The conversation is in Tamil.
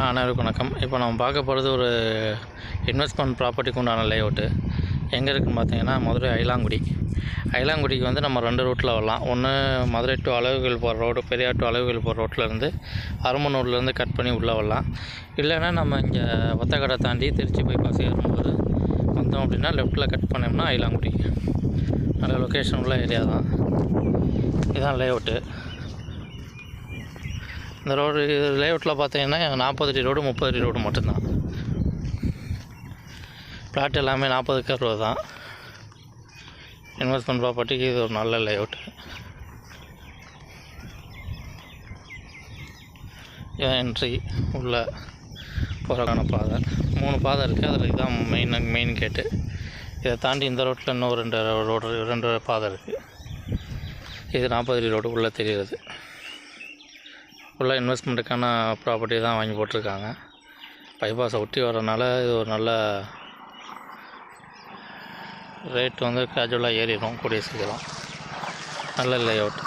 அனைவருக்கும் வணக்கம். இப்போ நம்ம பார்க்க போகிறது ஒரு இன்வெஸ்ட்மெண்ட் ப்ராப்பர்ட்டிக்கு உண்டான லேஅவுட்டு எங்கே இருக்குதுன்னு பார்த்தீங்கன்னா, மதுரை ஐலாங்குடிக்கு வந்து நம்ம 2 ரூட்டில் வரலாம். ஒன்று மதுரை டு அழகுகள் போகிற ரோடு, பெரியார் டு அழகுகள் போகிற ரோட்லேருந்து அரமனூர்லேருந்து கட் பண்ணி உள்ளே வரலாம். இல்லைன்னா நம்ம இங்கே ஒத்தக்கடை தாண்டி திருச்சி பைபாஸ் ஏறும்போது வந்தோம் அப்படின்னா லெஃப்ட்டில் கட் பண்ணோம்னா ஐலாங்குடி. நல்ல லொக்கேஷன் உள்ள ஏரியா தான். இதுதான் லேஅவுட்டு. இந்த ரோடு லேஅவுட்டில் பார்த்தீங்கன்னா 40 அடி ரோடு, 30 அடி ரோடு மட்டும்தான். பிளாட் எல்லாமே 40க்கு 60 தான். இன்வெஸ்ட்மெண்ட் ப்ராப்பர்ட்டிக்கு இது ஒரு நல்ல லேஅவுட்டு. இதான் என்ட்ரி உள்ள போகிறக்கான பாதை. 3 பாதை இருக்குது. அதில் இதுதான் மெயின் கேட்டு. இதை தாண்டி இந்த ரோட்டில் இன்னும் 2 பாதை இருக்குது. இது 40 அடி ரோடு உள்ளே தெரிகிறது. ஃபுல்லாக இன்வெஸ்ட்மெண்ட்டுக்கான ப்ராப்பர்ட்டி தான் வாங்கி போட்டிருக்காங்க. பைபாஸை ஒட்டி வரனால இது ஒரு நல்ல ரேட் வந்து கேஜுவலாக ஏறிடும் கூடிய சீக்கிரம். நல்ல லேஅவுட்.